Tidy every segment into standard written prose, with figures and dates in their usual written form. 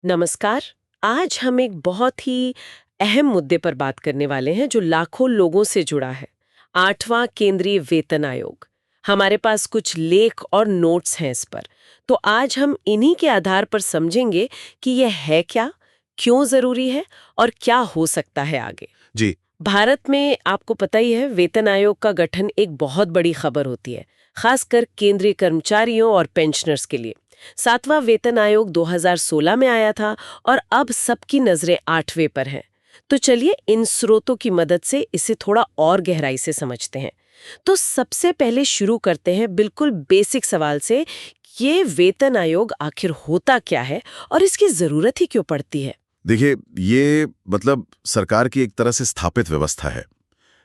नमस्कार। आज हम एक बहुत ही अहम मुद्दे पर बात करने वाले हैं जो लाखों लोगों से जुड़ा है। 8वां केंद्रीय वेतन आयोग। हमारे पास कुछ लेख और नोट्स हैं इस पर। तो आज हम इन्हीं के आधार पर समझेंगे कि यह है क्या, क्यों जरूरी है और क्या हो सकता है आगे। जी। भारत में आपको पता ही है, वेतन आयोग का गठन एक बहुत बड़ी खबर होती है, खासकर केंद्रीय कर्मचारियों और पेंशनर्स के लिए। 7वां वेतन आयोग 2016 में आया था और अब सबकी नजरें 8वें पर हैं। तो चलिए इन स्रोतों की मदद से इसे थोड़ा और गहराई से समझते हैं। तो सबसे पहले शुरू करते हैं बिल्कुल बेसिक सवाल से। ये वेतन आयोग आखिर होता क्या है और इसकी जरूरत ही क्यों पड़ती है? देखिए, ये सरकार की एक तरह से स्थापित व्यवस्था है।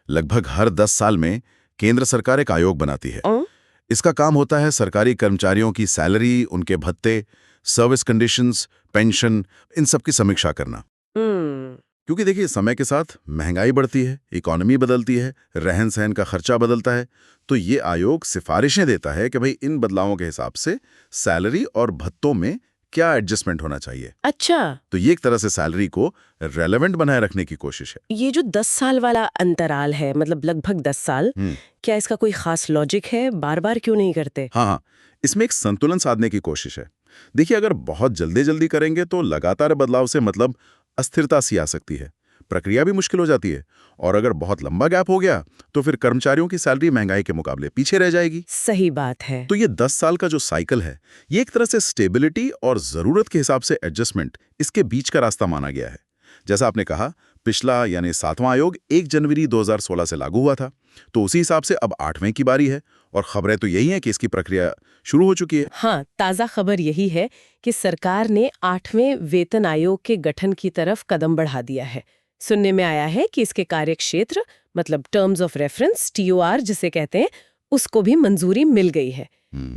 लगभग हर 10 साल में केंद्र सरकार एक आयोग बनाती है। अं? इसका काम होता है सरकारी कर्मचारियों की सैलरी, उनके भत्ते, सर्विस कंडीशंस, पेंशन, इन सब की समीक्षा करना। हम्म। क्योंकि देखिए, समय के साथ महंगाई बढ़ती है, इकोनॉमी बदलती है, रहन सहन का खर्चा बदलता है। तो ये आयोग सिफारिशें देता है कि भाई इन बदलावों के हिसाब से सैलरी और भत्तों में क्या एडजस्टमेंट होना चाहिए। अच्छा। तो ये एक तरह से सैलरी को रेलेवेंट बनाए रखने की कोशिश है। ये जो 10 साल वाला अंतराल है, मतलब लगभग 10 साल, क्या इसका कोई खास लॉजिक है? बार बार क्यों नहीं करते? हाँ हाँ, इसमें एक संतुलन साधने की कोशिश है। देखिए, अगर बहुत जल्दी जल्दी करेंगे तो लगातार बदलाव से अस्थिरता सी आ सकती है, प्रक्रिया भी मुश्किल हो जाती है। और अगर बहुत लंबा गैप हो गया तो फिर कर्मचारियों की सैलरी महंगाई के मुकाबले पीछे रह जाएगी। सही बात है। तो ये 10 साल का जो साइकिल है, ये एक तरह से स्टेबिलिटी और जरूरत के हिसाब से एडजस्टमेंट, इसके बीच का रास्ता माना गया है। जैसा आपने कहा, पिछला यानी 7वां आयोग 1 जनवरी 2016 से लागू हुआ था, तो उसी हिसाब से अब 8वें की बारी है। और खबरें तो यही हैं कि इसकी प्रक्रिया शुरू हो चुकी है। हाँ, ताज़ा खबर यही है कि सरकार ने 8वें वेतन आयोग के गठन की तरफ कदम बढ़ा दिया है। सुनने में आया है कि इसके कार्यक्षेत्र, मतलब टर्म्स ऑफ रेफरेंस, टीओआर जिसे कहते हैं, उसको भी मंजूरी मिल गई है।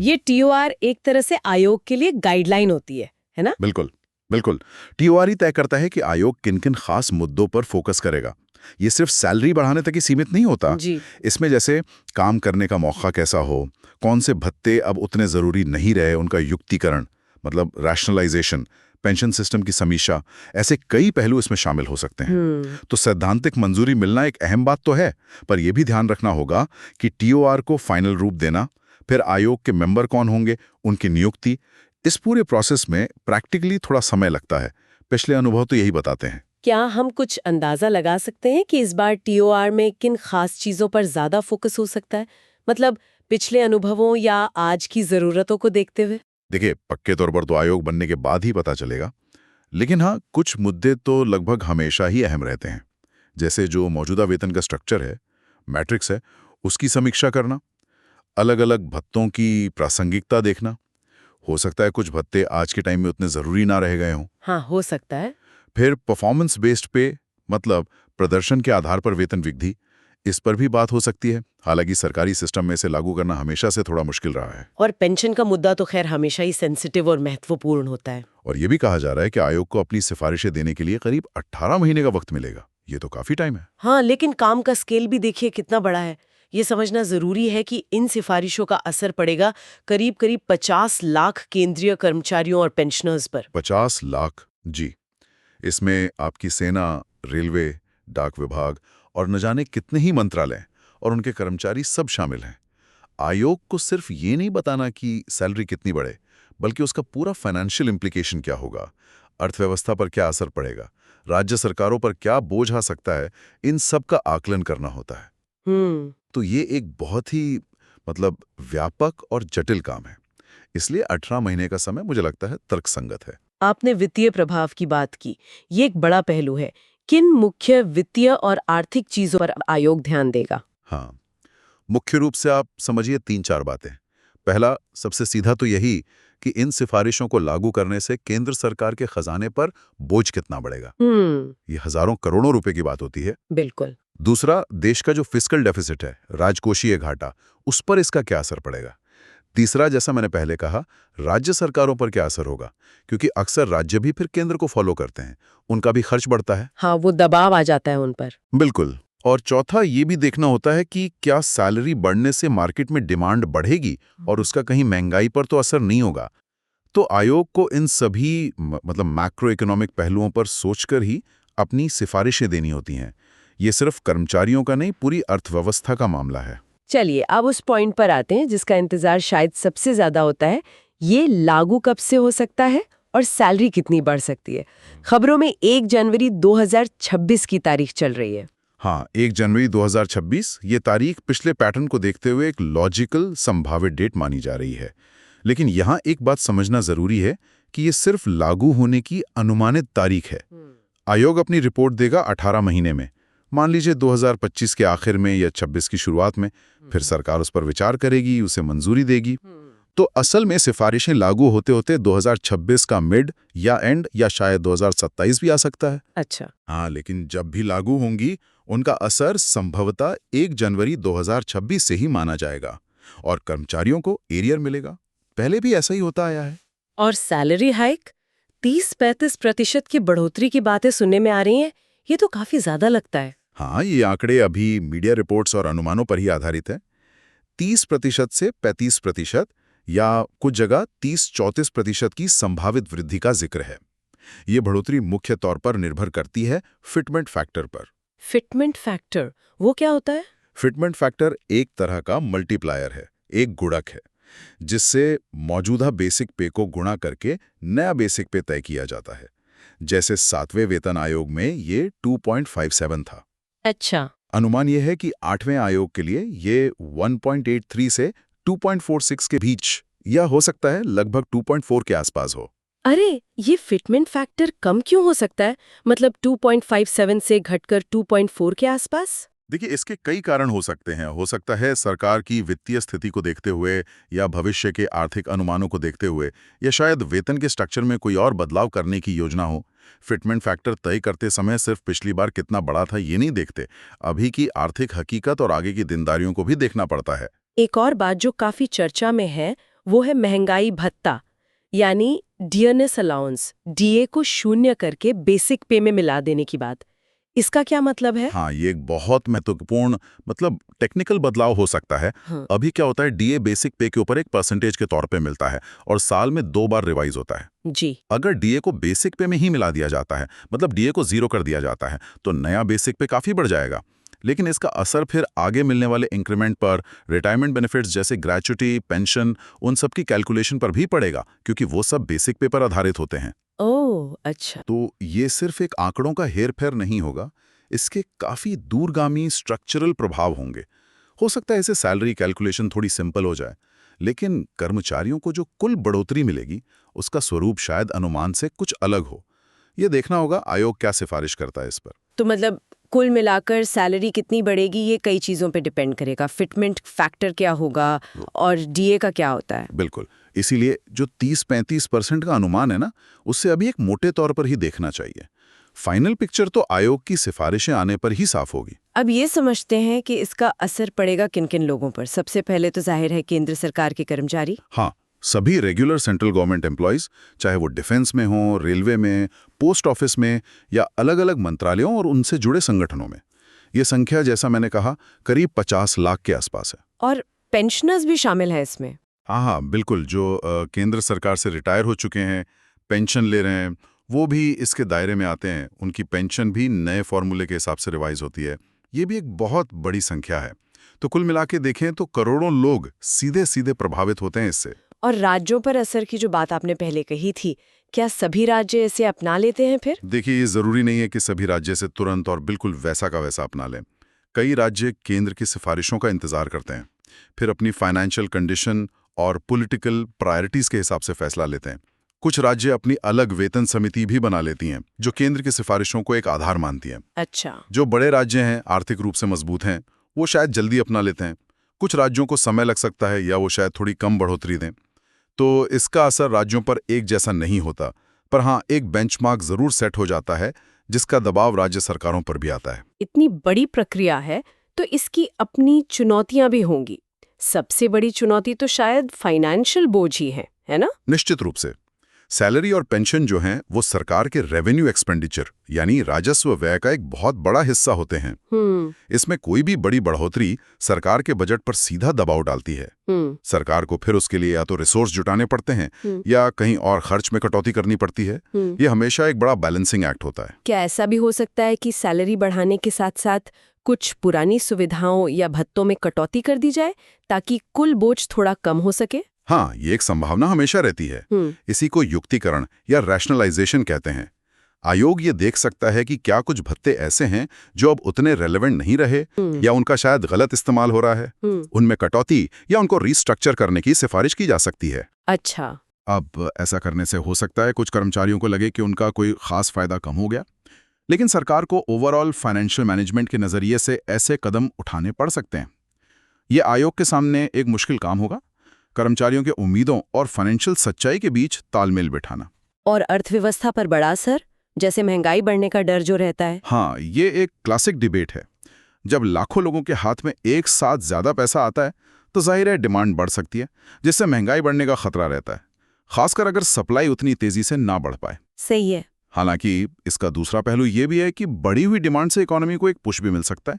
ये टीओआर एक तरह से आयोग के लिए गाइडलाइन होती है ना? बिल्कुल बिल्कुल। टीओआर ही तय करता है कि आयोग किन किन खास मुद्दों पर फोकस करेगा। ये सिर्फ सैलरी बढ़ाने तक ही सीमित नहीं होता। जी। इसमें जैसे काम करने का मौका कैसा हो, कौन से भत्ते अब उतने जरूरी नहीं रहे, उनका युक्तिकरण, मतलब रैशनलाइजेशन, पेंशन सिस्टम की समीक्षा, ऐसे कई पहलू इसमें शामिल हो सकते हैं। तो सैद्धांतिक मंजूरी मिलना एक अहम बात तो है, पर यह भी ध्यान रखना होगा कि टीओआर को फाइनल रूप देना, फिर आयोग के मेंबर कौन होंगे, उनकी नियुक्ति, इस पूरे प्रोसेस में प्रैक्टिकली थोड़ा समय लगता है। पिछले अनुभव तो यही बताते हैं। क्या हम कुछ अंदाजा लगा सकते हैं कि इस बार टीओआर में किन खास चीजों पर ज्यादा फोकस हो सकता है? मतलब पिछले अनुभवों या आज की जरूरतों को देखते हुए? देखिए, पक्के तौर पर तो आयोग बनने के बाद ही पता चलेगा, लेकिन हाँ, कुछ मुद्दे तो लगभग हमेशा ही अहम रहते हैं। जैसे जो मौजूदा वेतन का स्ट्रक्चर है, मैट्रिक्स है, उसकी समीक्षा करना, अलग अलग भत्तों की प्रासंगिकता देखना। हो सकता है कुछ भत्ते आज के टाइम में उतने जरूरी ना रह गए हों। हाँ, हो सकता है। फिर परफॉर्मेंस बेस्ड पे, मतलब प्रदर्शन के आधार पर वेतन वृद्धि, इस पर भी बात हो सकती है। हालांकि सरकारी सिस्टम में इसे लागू करना हमेशा से थोड़ा मुश्किल रहा है। और पेंशन का मुद्दा तो खैर हमेशा ही सेंसिटिव और महत्वपूर्ण होता है। और ये भी कहा जा रहा है कि आयोग को अपनी सिफारिशें देने के लिए करीब 18 महीने का वक्त मिलेगा। ये तो काफी टाइम है। हाँ, लेकिन काम का स्केल भी देखिए कितना बड़ा है। ये समझना जरूरी है कि इन सिफारिशों का असर पड़ेगा करीब करीब 50 लाख केंद्रीय कर्मचारियों और पेंशनर्स पर। 50 लाख, जी। इसमें आपकी सेना, रेलवे, डाक विभाग और न जाने कितने ही मंत्रालय और उनके कर्मचारी सब शामिल हैं। आयोग को सिर्फ ये नहीं बताना कि सैलरी कितनी बढ़े, बल्कि उसका पूरा फाइनेंशियल इम्प्लीकेशन क्या होगा, अर्थव्यवस्था पर क्या असर पड़ेगा, राज्य सरकारों पर क्या बोझ आ सकता है, इन सब का आकलन करना होता है। हम्म। तो ये एक बहुत ही व्यापक और जटिल काम है। इसलिए 18 महीने का समय मुझे लगता है तर्कसंगत है। आपने वित्तीय प्रभाव की बात की। ये एक बड़ा पहलू है। किन मुख्य वित्तीय और आर्थिक चीजों पर आयोग ध्यान देगा? हाँ, मुख्य रूप से आप समझिए 3-4 बातें। पहला, सबसे सीधा तो यही कि इन सिफारिशों को लागू करने से केंद्र सरकार के खजाने पर बोझ कितना बढ़ेगा। ये हजारों करोड़ों रुपए की बात होती है। बिल्कुल। दूसरा, देश का जो फिस्कल डेफिसिट है, राजकोषीय घाटा, उस पर इसका क्या असर पड़ेगा। तीसरा, जैसा मैंने पहले कहा, राज्य सरकारों पर क्या असर होगा, क्योंकि अक्सर राज्य भी फिर केंद्र को फॉलो करते हैं, उनका भी खर्च बढ़ता है। हाँ, वो दबाव आ जाता है उन पर। बिल्कुल। और चौथा, ये भी देखना होता है कि क्या सैलरी बढ़ने से मार्केट में डिमांड बढ़ेगी और उसका कहीं महंगाई पर तो असर नहीं होगा। तो आयोग को इन सभी मतलब मैक्रो इकोनॉमिक पहलुओं पर सोचकर ही अपनी सिफारिशें देनी होती हैं। ये सिर्फ कर्मचारियों का नहीं, पूरी अर्थव्यवस्था का मामला है। चलिए अब उस पॉइंट पर आते हैं जिसका इंतजार शायद सबसे ज्यादा होता है। ये लागू कब से हो सकता है और सैलरी कितनी बढ़ सकती है? खबरों में 1 जनवरी 2026 की तारीख चल रही है। हाँ, 1 जनवरी 2026 ये तारीख पिछले पैटर्न को देखते हुए एक लॉजिकल संभावित डेट मानी जा रही है। लेकिन यहाँ एक बात समझना जरूरी है कि ये सिर्फ लागू होने की अनुमानित तारीख है। आयोग अपनी रिपोर्ट देगा 18 महीने में, मान लीजिए 2025 के आखिर में या 26 की शुरुआत में। फिर सरकार उस पर विचार करेगी, उसे मंजूरी देगी। तो असल में सिफारिशें लागू होते होते 2026 का मिड या एंड या शायद 2027 भी आ सकता है। अच्छा। हाँ, लेकिन जब भी लागू होंगी उनका असर संभवतः 1 जनवरी 2026 से ही माना जाएगा और कर्मचारियों को एरियर मिलेगा। पहले भी ऐसा ही होता आया है। और सैलरी हाइक 30-35% की बढ़ोतरी की बातें सुनने में आ रही हैं। ये तो काफी ज्यादा लगता है। हाँ, ये आंकड़े अभी मीडिया रिपोर्ट्स और अनुमानों पर ही आधारित है। 30% से 35% या कुछ जगह 30-34% की संभावित वृद्धि का जिक्र है। ये बढ़ोतरी मुख्य तौर पर निर्भर करती है फिटमेंट फैक्टर पर। फिटमेंट फैक्टर वो क्या होता है? फिटमेंट फैक्टर एक तरह का मल्टीप्लायर है, एक गुणक है, जिससे मौजूदा बेसिक पे को गुणा करके नया बेसिक पे तय किया जाता है। जैसे 7वें वेतन आयोग में ये 2.57 था। अच्छा। अनुमान यह है कि 8वें आयोग के लिए ये 1.83 से 2.46 के बीच या हो सकता है लगभग 2.4 के आसपास हो। अरे, ये फिटमेंट फैक्टर कम क्यों हो सकता है? मतलब 2.57 से घटकर 2.4 के आसपास? देखिए, इसके कई कारण हो सकते हैं। हो सकता है सरकार की वित्तीय स्थिति को देखते हुए या भविष्य के आर्थिक अनुमानों को देखते हुए, या शायद वेतन के स्ट्रक्चर में कोई और बदलाव करने की योजना हो। फिटमेंट फैक्टर तय करते समय सिर्फ पिछली बार कितना बड़ा था ये नहीं देखते, अभी की आर्थिक हकीकत और आगे की देनदारियों को भी देखना पड़ता है। एक और बात जो काफी चर्चा में है वो है महंगाई भत्ता, यानी डियरनेस अलाउंस, डीए को शून्य करके बेसिक पे में मिला देने की बात। इसका क्या मतलब है? हाँ, ये एक बहुत महत्वपूर्ण मतलब टेक्निकल बदलाव हो सकता है। हाँ। अभी क्या होता है, डीए बेसिक पे के ऊपर एक परसेंटेज के तौर पे मिलता है और साल में 2 बार रिवाइज होता है। जी। अगर डीए को बेसिक पे में ही मिला दिया जाता है, मतलब डीए को 0 कर दिया जाता है, तो नया बेसिक पे काफी बढ़ जाएगा। लेकिन इसका असर फिर आगे मिलने वाले इंक्रीमेंट पर, रिटायरमेंट बेनिफिट्स जैसे ग्रेच्युटी, पेंशन, उन सब की कैलकुलेशन पर भी पड़ेगा, क्योंकि वो सब बेसिक पे पर आधारित होते हैं। ओह, अच्छा। तो ये सिर्फ एक आंकड़ों का हेर-फेर नहीं होगा, इसके काफी दूरगामी स्ट्रक्चरल प्रभाव होंगे। हो सकता है इसे सैलरी कैलकुलेशन थोड़ी सिंपल हो जाए, लेकिन कर्मचारियों को जो कुल बढ़ोतरी मिलेगी, उसका स्वरूप शायद अनुमान से कुछ अलग हो। ये देखना होगा आयोग क्या सिफारिश करता है इस पर। तो मतलब कुल मिलाकर सैलरी कितनी बढ़ेगी ये कई चीजों पे डिपेंड करेगा। फिटमेंट फैक्टर क्या होगा और डीए का क्या होता है? बिल्कुल, इसीलिए जो 30-35% का अनुमान है ना, उससे अभी एक मोटे तौर पर ही देखना चाहिए। फाइनल पिक्चर तो आयोग की सिफारिशें आने पर ही साफ होगी। अब ये समझते हैं कि इसका असर पड़ेगा किन किन लोगों पर। सबसे पहले तो जाहिर है केंद्र सरकार के कर्मचारी। हाँ, सभी रेगुलर सेंट्रल गवर्नमेंट एम्प्लॉयज, चाहे वो डिफेंस में हो, रेलवे में, पोस्ट ऑफिस में या अलग अलग मंत्रालयों और उनसे जुड़े संगठनों में। ये संख्या, जैसा मैंने कहा, करीब 50 लाख के आसपास है। और पेंशनर्स भी शामिल है इसमें? हाँ, बिल्कुल। जो केंद्र सरकार से रिटायर हो चुके हैं, पेंशन ले रहे हैं, वो भी इसके दायरे में आते हैं। उनकी पेंशन भी नए फॉर्मूले के हिसाब से रिवाइज होती है। ये भी एक बहुत बड़ी संख्या है। तो कुल मिला के देखें तो करोड़ों लोग सीधे सीधे प्रभावित होते हैं इससे। और राज्यों पर असर की जो बात आपने पहले कही थी, क्या सभी राज्य इसे अपना लेते हैं फिर? देखिए, ये जरूरी नहीं है कि सभी राज्य से तुरंत और बिल्कुल वैसा का वैसा अपना लें। कई राज्य केंद्र की सिफारिशों का इंतजार करते हैं, फिर अपनी फाइनेंशियल कंडीशन और पॉलिटिकल प्रायोरिटीज के हिसाब से फैसला लेते हैं। कुछ राज्य अपनी अलग वेतन समिति भी बना लेती हैं, जो केंद्र की सिफारिशों को एक आधार मानती हैं। अच्छा। जो बड़े राज्य हैं, आर्थिक रूप से मजबूत हैं, वो शायद जल्दी अपना लेते हैं। कुछ राज्यों को समय लग सकता है या वो शायद थोड़ी कम बढ़ोतरी दें। तो इसका असर राज्यों पर एक जैसा नहीं होता, पर हाँ, एक बेंचमार्क जरूर सेट हो जाता है, जिसका दबाव राज्य सरकारों पर भी आता है। इतनी बड़ी प्रक्रिया है तो इसकी अपनी चुनौतियां भी होंगी। सबसे बड़ी चुनौती तो शायद फाइनेंशियल बोझ ही है ना? निश्चित रूप से सैलरी और पेंशन जो हैं वो सरकार के रेवेन्यू एक्सपेंडिचर यानी राजस्व व्यय का एक बहुत बड़ा हिस्सा होते हैं। इसमें कोई भी बड़ी बढ़ोतरी सरकार के बजट पर सीधा दबाव डालती है। सरकार को फिर उसके लिए या तो रिसोर्स जुटाने पड़ते हैं या कहीं और खर्च में कटौती करनी पड़ती है। ये हमेशा एक बड़ा बैलेंसिंग एक्ट होता है। क्या ऐसा भी हो सकता है कि सैलरी बढ़ाने के साथ साथ कुछ पुरानी सुविधाओं या भत्तों में कटौती कर दी जाए ताकि कुल बोझ थोड़ा कम हो सके? हाँ, ये एक संभावना हमेशा रहती है। इसी को युक्तिकरण या रैशनलाइजेशन कहते हैं। आयोग ये देख सकता है कि क्या कुछ भत्ते ऐसे हैं जो अब उतने रेलेवेंट नहीं रहे या उनका शायद गलत इस्तेमाल हो रहा है। उनमें कटौती या उनको रीस्ट्रक्चर करने की सिफारिश की जा सकती है। अच्छा। अब ऐसा करने से हो सकता है कुछ कर्मचारियों को लगे कि उनका कोई खास फायदा कम हो गया, लेकिन सरकार को ओवरऑल फाइनेंशियल मैनेजमेंट के नजरिए से ऐसे कदम उठाने पड़ सकते हैं। ये आयोग के सामने एक मुश्किल काम होगा, कर्मचारियों के उम्मीदों और फाइनेंशियल सच्चाई के बीच तालमेल बिठाना। और अर्थव्यवस्था पर बड़ा असर, जैसे महंगाई बढ़ने का डर जो रहता है। हाँ, ये एक क्लासिक डिबेट है। जब लाखों लोगों के हाथ में एक साथ ज्यादा पैसा आता है तो जाहिर है डिमांड बढ़ सकती है, जिससे महंगाई बढ़ने का खतरा रहता है, खासकर अगर सप्लाई उतनी तेजी से ना बढ़ पाए। सही है। हालांकि इसका दूसरा पहलू ये भी है कि बढ़ी हुई डिमांड से इकोनॉमी को एक पुश भी मिल सकता है।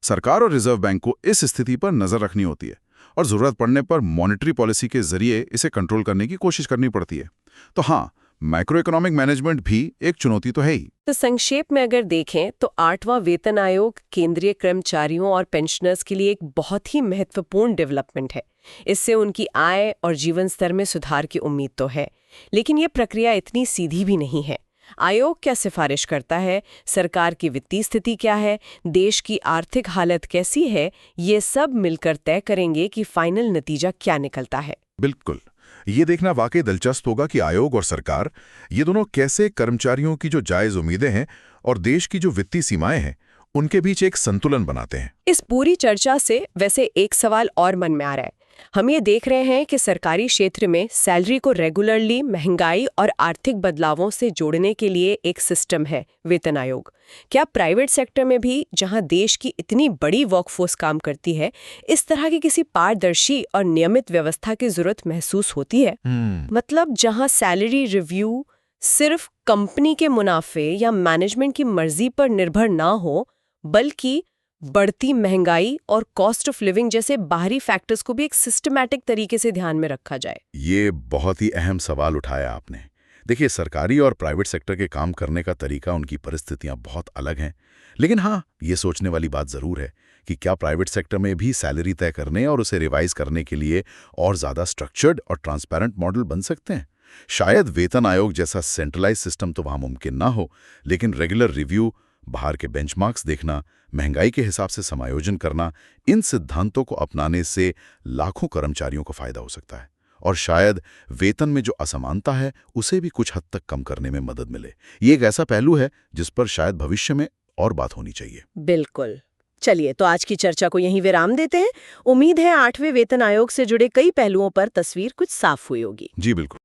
सरकार और रिजर्व बैंक को इस स्थिति पर नजर रखनी होती है और जरूरत पड़ने पर मॉनेटरी पॉलिसी के जरिए इसे कंट्रोल करने की कोशिश करनी पड़ती है। तो हाँ, मैक्रो इकोनॉमिक मैनेजमेंट भी एक चुनौती तो है ही। तो संक्षेप में अगर देखें तो 8वां वेतन आयोग केंद्रीय कर्मचारियों और पेंशनर्स के लिए एक बहुत ही महत्वपूर्ण डेवलपमेंट है। इससे उनकी आय और जीवन स्तर में सुधार की उम्मीद तो है, लेकिन ये प्रक्रिया इतनी सीधी भी नहीं है। आयोग क्या सिफारिश करता है, सरकार की वित्तीय स्थिति क्या है, देश की आर्थिक हालत कैसी है, ये सब मिलकर तय करेंगे कि फाइनल नतीजा क्या निकलता है। बिल्कुल, ये देखना वाकई दिलचस्प होगा कि आयोग और सरकार ये दोनों कैसे कर्मचारियों की जो जायज उम्मीदें हैं और देश की जो वित्तीय सीमाएं हैं उनके बीच एक संतुलन बनाते हैं। इस पूरी चर्चा से वैसे एक सवाल और मन में आ रहा है। हम ये देख रहे हैं कि सरकारी क्षेत्र में सैलरी को रेगुलरली महंगाई और आर्थिक बदलावों से जोड़ने के लिए एक सिस्टम है, वेतन आयोग। क्या प्राइवेट सेक्टर में भी, जहां देश की इतनी बड़ी वर्कफोर्स काम करती है, इस तरह की किसी पारदर्शी और नियमित व्यवस्था की जरूरत महसूस होती है? मतलब जहां सैलरी रिव्यू सिर्फ कंपनी के मुनाफे या मैनेजमेंट की मर्जी पर निर्भर ना हो, बल्कि बढ़ती महंगाई और कॉस्ट ऑफ लिविंग जैसे बाहरी फैक्टर्स को भी एक सिस्टमैटिक तरीके से ध्यान में रखा जाए। ये बहुत ही अहम सवाल उठाया आपने। देखिए, सरकारी और प्राइवेट सेक्टर के काम करने का तरीका, उनकी परिस्थितियां बहुत अलग हैं। लेकिन हाँ, ये सोचने वाली बात जरूर है कि क्या प्राइवेट सेक्टर में भी सैलरी तय करने और उसे रिवाइज करने के लिए और ज्यादा स्ट्रक्चर्ड और ट्रांसपेरेंट मॉडल बन सकते हैं। शायद वेतन आयोग जैसा सेंट्रलाइज सिस्टम तो वहां मुमकिन ना हो, लेकिन रेगुलर रिव्यू, बाहर के बेंचमार्क्स देखना, महंगाई के हिसाब से समायोजन करना, इन सिद्धांतों को अपनाने से लाखों कर्मचारियों को फायदा हो सकता है और शायद वेतन में जो असमानता है उसे भी कुछ हद तक कम करने में मदद मिले। ये एक ऐसा पहलू है जिस पर शायद भविष्य में और बात होनी चाहिए। बिल्कुल। चलिए, तो आज की चर्चा को यहीं विराम देते हैं। उम्मीद है 8वें वेतन आयोग से जुड़े कई पहलुओं पर तस्वीर कुछ साफ हुई होगी। जी बिल्कुल।